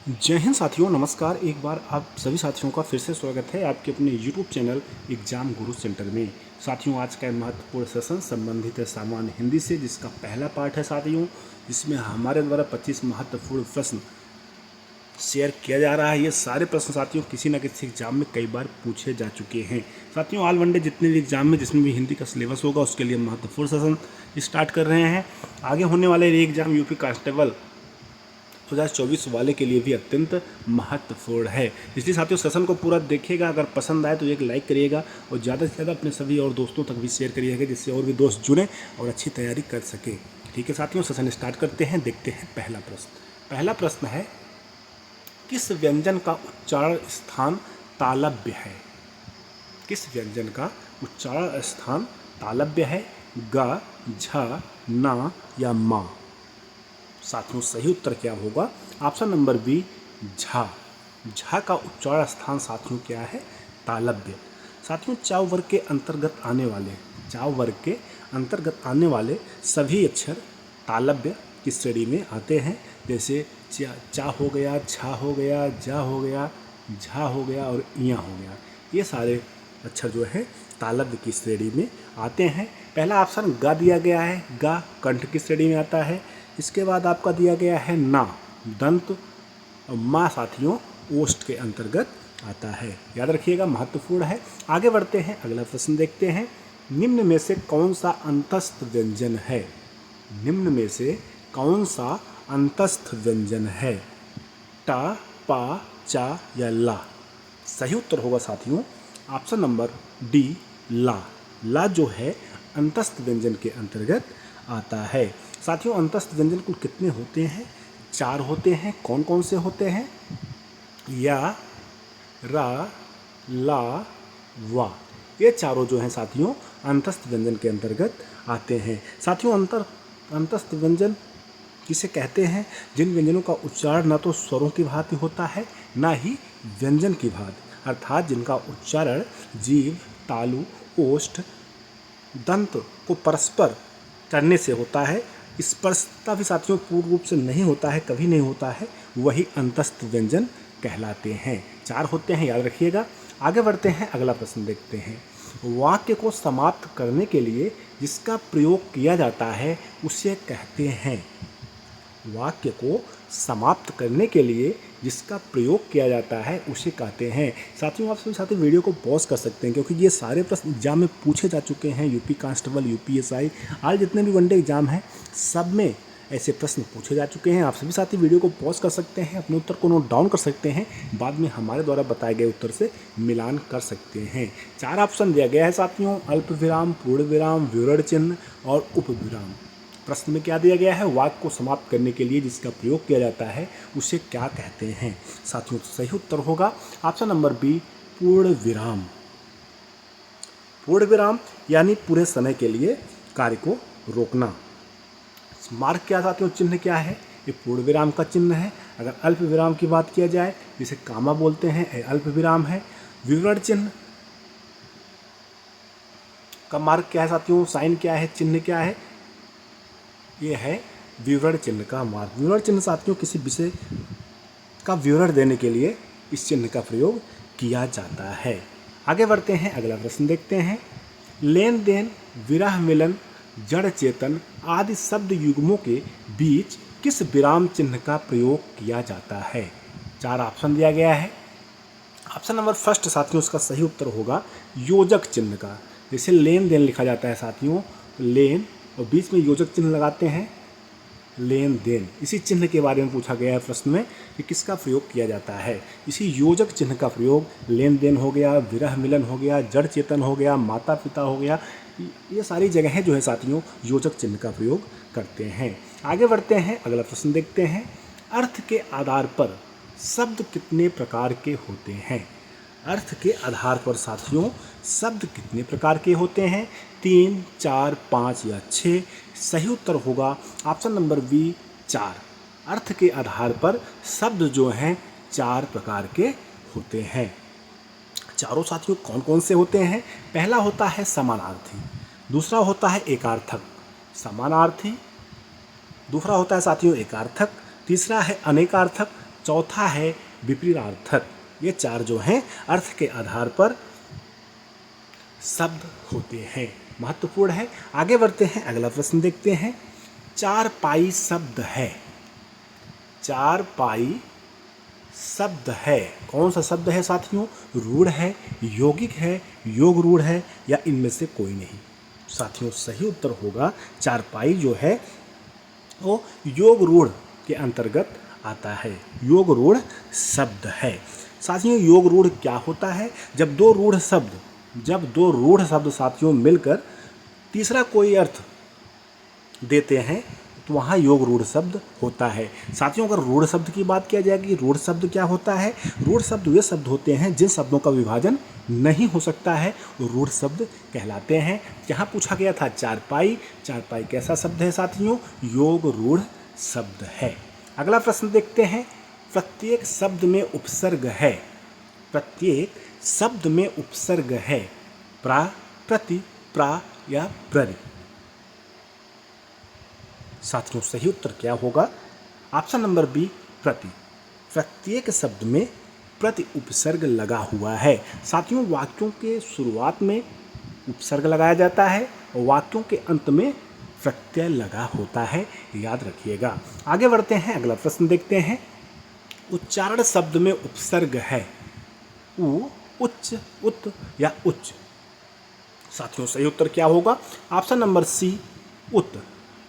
जय हिंद साथियों, नमस्कार। एक बार आप सभी साथियों का फिर से स्वागत है आपके अपने यूट्यूब चैनल एग्जाम गुरु सेंटर में। साथियों, आज का महत्वपूर्ण सेशन संबंधित है सामान्य हिंदी से, जिसका पहला पार्ट है साथियों, जिसमें हमारे द्वारा 25 महत्वपूर्ण प्रश्न शेयर किया जा रहा है। ये सारे प्रश्न साथियों किसी न किसी एग्जाम में कई बार पूछे जा चुके हैं। साथियों, ऑल वनडे जितने भी एग्जाम में जिसमें भी हिंदी का सिलेबस होगा उसके लिए महत्वपूर्ण सेशन स्टार्ट कर रहे हैं। आगे होने वाले एग्जाम यूपी कांस्टेबल 2024 वाले के लिए भी अत्यंत महत्वपूर्ण है। इसलिए साथियों, सेशन को पूरा देखिएगा। अगर पसंद आए तो एक लाइक करिएगा और ज़्यादा से ज़्यादा अपने सभी और दोस्तों तक भी शेयर करिएगा, जिससे और भी दोस्त जुड़ें और अच्छी तैयारी कर सकें। ठीक है साथियों, सेशन स्टार्ट करते हैं। देखते हैं पहला प्रश्न। पहला प्रश्न है, किस व्यंजन का उच्चारण स्थान तालव्य है? किस व्यंजन का उच्चारण स्थान तालव्य है? ग, झ, न या मा? साथियों, सही उत्तर क्या होगा? ऑप्शन नंबर बी, झा। झा का उच्चारण स्थान साथियों क्या है? तालव्य। साथियों, चाव वर्ग के अंतर्गत आने वाले सभी अक्षर तालव्य की श्रेणी में आते हैं। जैसे चा हो गया, छा हो गया, जा हो गया, झा हो गया और इया हो गया। ये सारे अक्षर जो है तालव्य की श्रेणी में आते हैं। पहला ऑप्शन गा दिया गया है, गा कंठ की श्रेणी में आता है। इसके बाद आपका दिया गया है ना, दंत, और माँ साथियों ओष्ठ के अंतर्गत आता है। याद रखिएगा, महत्वपूर्ण है। आगे बढ़ते हैं, अगला प्रश्न देखते हैं। निम्न में से कौन सा अंतस्थ व्यंजन है? निम्न में से कौन सा अंतस्थ व्यंजन है? टा, पा, चा या ला? सही उत्तर होगा साथियों ऑप्शन नंबर डी, ला। ला जो है अंतस्थ व्यंजन के अंतर्गत आता है। साथियों, अंतस्थ व्यंजन कुल कितने होते हैं? 4 होते हैं। कौन कौन से होते हैं? या, रा, ला, वा। ये चारों जो हैं साथियों अंतस्थ व्यंजन के अंतर्गत आते हैं। साथियों, अंतस्थ व्यंजन किसे कहते हैं? जिन व्यंजनों का उच्चारण ना तो स्वरों की भांति होता है ना ही व्यंजन की भांति, अर्थात जिनका उच्चारण जीभ, तालु, ओष्ठ, दंत को परस्पर करने से होता है। स्पर्शता भी साथियों पूर्ण रूप से नहीं होता है, कभी नहीं होता है, वही अंतस्थ व्यंजन कहलाते हैं। 4 होते हैं, याद रखिएगा। आगे बढ़ते हैं, अगला प्रश्न देखते हैं। वाक्य को समाप्त करने के लिए जिसका प्रयोग किया जाता है उसे कहते हैं। वाक्य को समाप्त करने के लिए जिसका प्रयोग किया जाता है उसे कहते हैं। साथियों, आप सभी साथी वीडियो को पॉज कर सकते हैं, क्योंकि ये सारे प्रश्न एग्जाम में पूछे जा चुके हैं। यूपी कांस्टेबल, यूपीएसआई, आज जितने भी वनडे एग्जाम हैं सब में ऐसे प्रश्न पूछे जा चुके हैं। आप सभी साथी वीडियो को पॉज कर सकते हैं, अपने उत्तर को नोट डाउन कर सकते हैं, बाद में हमारे द्वारा बताए गए उत्तर से मिलान कर सकते हैं। 4 ऑप्शन दिया गया है साथियों, अल्प विराम, पूर्ण विराम, विवरण चिन्ह और उपविराम। प्रश्न में क्या दिया गया है? वाक्य को समाप्त करने के लिए जिसका प्रयोग किया जाता है उसे क्या कहते हैं? साथियों, सही उत्तर होगा ऑप्शन नंबर बी, पूर्ण विराम। पूर्ण विराम यानी पूरे समय के लिए कार्य को रोकना। मार्क क्या साथियों, चिन्ह क्या है? ये पूर्ण विराम का चिन्ह है। अगर अल्प विराम की बात किया जाए जिसे कामा बोलते हैं, ये अल्प विराम है। विवरण चिन्ह का मार्क क्या है साथियों, साइन क्या है, चिन्ह क्या है? ये है विवरण चिन्ह का मार्ग। विवरण चिन्ह साथियों किसी विषय का विवरण देने के लिए इस चिन्ह का प्रयोग किया जाता है। आगे बढ़ते हैं, अगला प्रश्न देखते हैं। लेन देन, विरह मिलन, जड़ चेतन आदि शब्द युग्मों के बीच किस विराम चिन्ह का प्रयोग किया जाता है? 4 ऑप्शन दिया गया है। ऑप्शन नंबर फर्स्ट साथियों इसका सही उत्तर होगा योजक चिन्ह का। जैसे लेन देन लिखा जाता है साथियों, तो लेन और बीच में योजक चिन्ह लगाते हैं, लेन देन। इसी चिन्ह के बारे में पूछा गया है प्रश्न में कि किसका प्रयोग किया जाता है। इसी योजक चिन्ह का प्रयोग लेन देन हो गया, विरह मिलन हो गया, जड़ चेतन हो गया, माता पिता हो गया, ये सारी जगहें जो है साथियों योजक चिन्ह का प्रयोग करते हैं। आगे बढ़ते हैं, अगला प्रश्न देखते हैं। अर्थ के आधार पर शब्द कितने प्रकार के होते हैं? अर्थ के आधार पर साथियों शब्द कितने प्रकार के होते हैं? 3, 4, 5 या 6? सही उत्तर होगा ऑप्शन नंबर बी, 4। अर्थ के आधार पर शब्द जो हैं 4 प्रकार के होते हैं। चारों साथियों कौन कौन से होते हैं? पहला होता है समानार्थी, दूसरा होता है एकार्थक, समानार्थी, दूसरा होता है साथियों एकार्थक, तीसरा है अनेकार्थक, चौथा है विपरीतार्थक। ये चार जो हैं अर्थ के आधार पर शब्द होते हैं, महत्वपूर्ण है। आगे बढ़ते हैं, अगला प्रश्न देखते हैं। चारपाई शब्द है, चारपाई शब्द है, कौन सा शब्द है साथियों? रूढ़ है, यौगिक है, योग रूढ़ है, या इनमें से कोई नहीं? साथियों सही उत्तर होगा चारपाई जो है वो योग रूढ़ के अंतर्गत आता है, योग रूढ़ शब्द है। साथियों योग रूढ़ क्या होता है? जब दो रूढ़ शब्द साथियों मिलकर तीसरा कोई अर्थ देते हैं तो वहाँ योग रूढ़ शब्द होता है। साथियों अगर रूढ़ शब्द की बात किया जाए कि रूढ़ शब्द क्या होता है, रूढ़ शब्द वे शब्द होते हैं जिन शब्दों का विभाजन नहीं हो सकता है, रूढ़ शब्द कहलाते हैं। यहाँ पूछा गया था चारपाई, चारपाई कैसा शब्द है साथियों? योग रूढ़ शब्द है। अगला प्रश्न देखते हैं। प्रत्येक शब्द में उपसर्ग है, प्रत्येक शब्द में उपसर्ग है, प्रा, प्रति, प्रा या प्ररि? साथियों सही उत्तर क्या होगा? ऑप्शन नंबर बी प्रति। प्रत्येक शब्द में प्रति उपसर्ग लगा हुआ है। साथियों वाक्यों के शुरुआत में उपसर्ग लगाया जाता है और वाक्यों के अंत में प्रत्यय लगा होता है, याद रखिएगा। आगे बढ़ते हैं, अगला प्रश्न देखते हैं। उच्चारण शब्द में उपसर्ग है, उ, उच्च, उत या उच्च? साथियों सही उत्तर क्या होगा? ऑप्शन नंबर सी उत।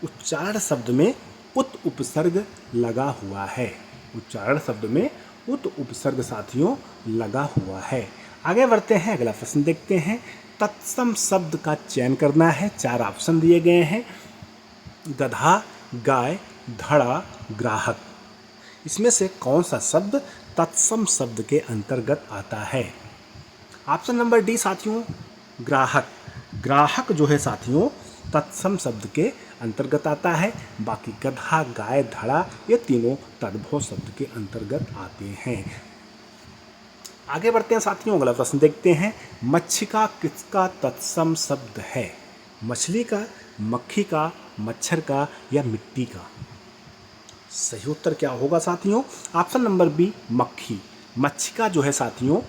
उच्चारण शब्द में उत उपसर्ग लगा हुआ है, उच्चारण शब्द में उत उपसर्ग साथियों लगा हुआ है। आगे बढ़ते हैं, अगला प्रश्न देखते हैं। तत्सम शब्द का चयन करना है, चार ऑप्शन दिए गए हैं। गधा, गाय, धड़ा, ग्राहक। इसमें से कौन सा शब्द तत्सम शब्द के अंतर्गत आता है? ऑप्शन नंबर डी साथियों ग्राहक। ग्राहक जो है साथियों तत्सम शब्द के अंतर्गत आता है। बाकी गधा, गाय, धड़ा ये तीनों तद्भव शब्द के अंतर्गत आते हैं। आगे बढ़ते हैं साथियों, अगला प्रश्न देखते हैं। मच्छिका किसका तत्सम शब्द है? मछली का, मक्खी का, मच्छर का या मिट्टी का? सही उत्तर क्या होगा साथियों? ऑप्शन नंबर बी मक्खी। मच्छिका जो है साथियों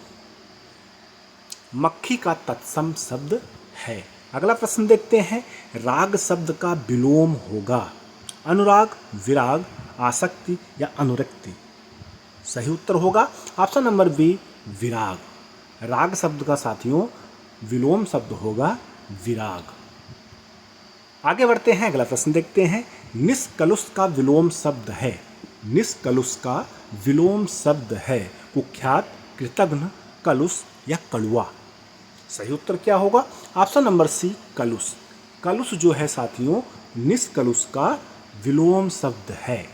मक्खी का तत्सम शब्द है। अगला प्रश्न देखते हैं। राग शब्द का विलोम होगा, अनुराग, विराग, आसक्ति या अनुरक्ति? सही उत्तर होगा ऑप्शन नंबर बी विराग। राग शब्द का साथियों विलोम शब्द होगा विराग। आगे बढ़ते हैं, अगला प्रश्न देखते हैं। निष्कलुष का विलोम शब्द है, निष्कलुष का विलोम शब्द है कुख्यात, कृतघ्न, कलुष या कड़ुआ? सही उत्तर क्या होगा? Option number C कलुष। कलुष जो है साथियों निष्कलुष का विलोम शब्द है।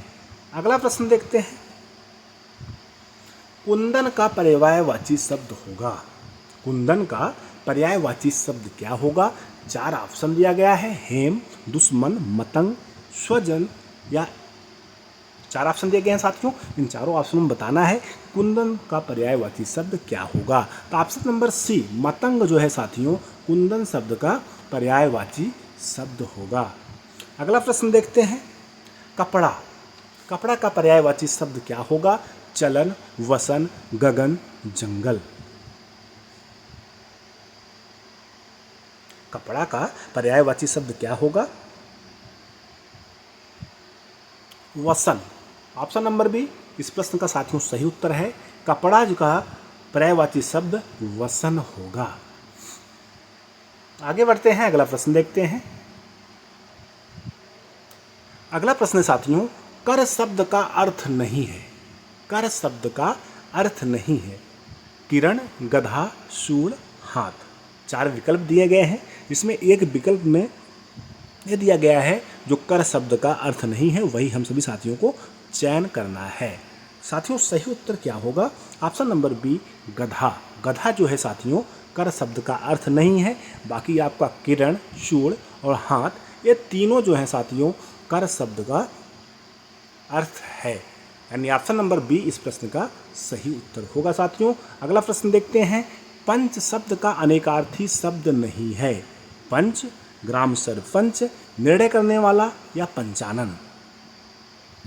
अगला प्रश्न देखते हैं। कुंदन का पर्यायवाची शब्द होगा, कुंदन का पर्यायवाची शब्द क्या होगा? चार ऑप्शन दिया गया है। हेम, दुश्मन, मतंग, स्वजन या चार ऑप्शन दिए गए हैं साथियों। इन चारों ऑप्शन में बताना है कुंदन का पर्यायवाची शब्द क्या होगा। तो ऑप्शन नंबर सी मतंग जो है साथियों कुंदन शब्द का पर्यायवाची शब्द होगा। अगला प्रश्न देखते हैं। कपड़ा, कपड़ा का पर्यायवाची शब्द क्या होगा? चलन, वसन, गगन, जंगल? कपड़ा का पर्यायवाची शब्द क्या होगा? वसन। ऑप्शन नंबर बी इस प्रश्न का साथियों सही उत्तर है। कपड़ा का पर्यायवाची शब्द वसन होगा। आगे बढ़ते हैं, अगला प्रश्न देखते हैं। अगला प्रश्न साथियों कर शब्द का अर्थ नहीं है, कर शब्द का अर्थ नहीं है। किरण, गधा, शूल, हाथ? चार विकल्प दिए गए हैं, इसमें एक विकल्प में यह दिया गया है जो कर शब्द का अर्थ नहीं है, वही हम सभी साथियों को चयन करना है। साथियों सही उत्तर क्या होगा? ऑप्शन नंबर बी गधा। गधा जो है साथियों कर शब्द का अर्थ नहीं है। बाकी आपका किरण, शूल और हाथ ये तीनों जो है साथियों कर शब्द का अर्थ है, यानी ऑप्शन नंबर बी इस प्रश्न का सही उत्तर होगा साथियों। अगला प्रश्न देखते हैं। पंच शब्द का अनेकार्थी शब्द नहीं है। पंच, ग्राम सरपंच, निर्णय करने वाला या पंचानन?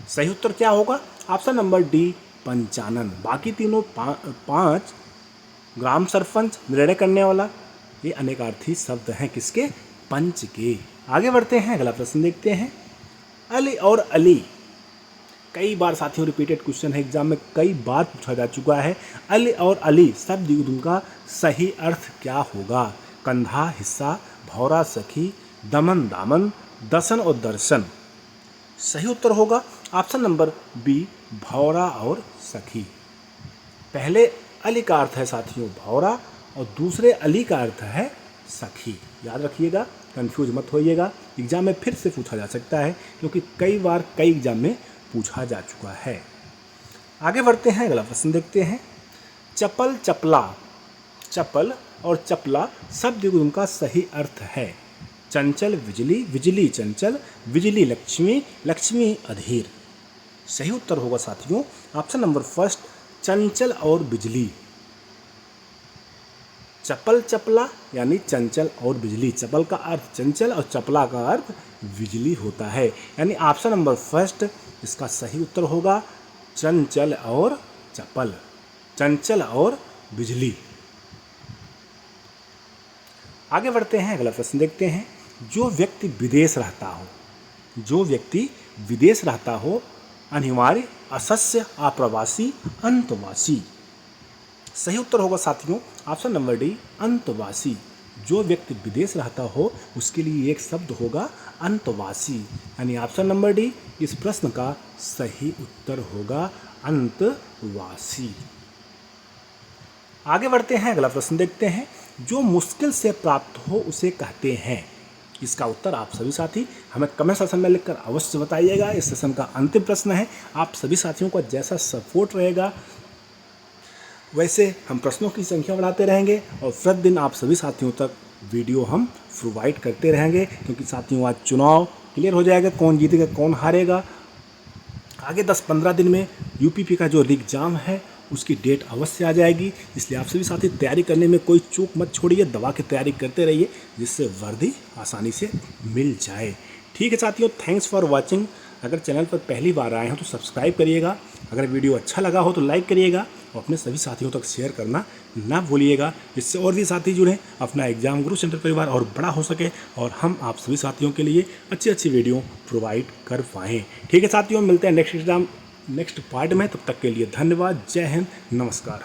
सही उत्तर क्या होगा? Option number D Panchanan. बाकी तीनों 5 ग्राम सरपंच, निर्णय करने वाला, ये अनेकार्थी शब्द हैं किसके? पंच के। आगे बढ़ते हैं, अगला प्रश्न देखते हैं। अली और अली, कई बार साथियों रिपीटेड क्वेश्चन है, एग्जाम में कई बार पूछा जा चुका है। अली और अली शब्द युग्म का सही अर्थ क्या होगा? कंधा, हिस्सा, भौरा, सखी, दमन, दामन, दसन और दर्शन। सही उत्तर होगा ऑप्शन नंबर बी, भौरा और सखी। पहले अली का अर्थ है साथियों भौरा और दूसरे अली का अर्थ है सखी। याद रखिएगा, कंफ्यूज मत होइएगा, एग्जाम में फिर से पूछा जा सकता है क्योंकि कई बार कई एग्जाम में पूछा जा चुका है। आगे बढ़ते हैं, अगला प्रश्न देखते हैं। चपल, चपला, चपल और चपला शब्द युग्म का सही अर्थ है। चंचल, बिजली, बिजली चंचल, बिजली लक्ष्मी, लक्ष्मी अधीर। सही उत्तर होगा साथियों ऑप्शन नंबर फर्स्ट, चंचल और बिजली। चपल चपला यानी चंचल और बिजली। चपल का अर्थ चंचल और चपला का अर्थ बिजली होता है, यानी ऑप्शन नंबर फर्स्ट इसका सही उत्तर होगा चंचल और चपल, चंचल और बिजली। आगे बढ़ते हैं, अगला प्रश्न देखते हैं। जो व्यक्ति विदेश रहता हो, जो व्यक्ति विदेश रहता हो, अनिवार्य, असस्य, अप्रवासी, अंतवासी। सही उत्तर होगा साथियों ऑप्शन नंबर डी, अंतवासी। जो व्यक्ति विदेश रहता हो उसके लिए एक शब्द होगा अंतवासी, यानी ऑप्शन नंबर डी इस प्रश्न का सही उत्तर होगा अंतवासी। आगे बढ़ते हैं, अगला प्रश्न देखते हैं। जो मुश्किल से प्राप्त हो उसे कहते हैं। इसका उत्तर आप सभी साथी हमें कमेंट सेक्शन में लिखकर अवश्य बताइएगा। इस सेशन का अंतिम प्रश्न है। आप सभी साथियों का जैसा सपोर्ट रहेगा वैसे हम प्रश्नों की संख्या बढ़ाते रहेंगे और प्रतिदिन आप सभी साथियों तक वीडियो हम प्रोवाइड करते रहेंगे, क्योंकि साथियों आज चुनाव क्लियर हो जाएगा, कौन जीतेगा कौन हारेगा। आगे 10-15 दिन में यूपीपी का जो एग्जाम है उसकी डेट अवश्य आ जाएगी, इसलिए आप सभी साथी तैयारी करने में कोई चूक मत छोड़िए, दबा के तैयारी करते रहिए जिससे वर्दी आसानी से मिल जाए। ठीक है साथियों, थैंक्स फॉर वॉचिंग। अगर चैनल पर पहली बार आए हो तो सब्सक्राइब करिएगा, अगर वीडियो अच्छा लगा हो तो लाइक करिएगा और अपने सभी साथियों तक शेयर करना ना भूलिएगा, जिससे और भी साथी जुड़ें, अपना एग्जाम गुरु सेंटर परिवार और बड़ा हो सके और हम आप सभी साथियों के लिए अच्छी अच्छी वीडियो प्रोवाइड कर पाएँ। ठीक है साथियों, मिलते हैं नेक्स्ट पार्ट में, तब तक के लिए धन्यवाद। जय हिंद, नमस्कार।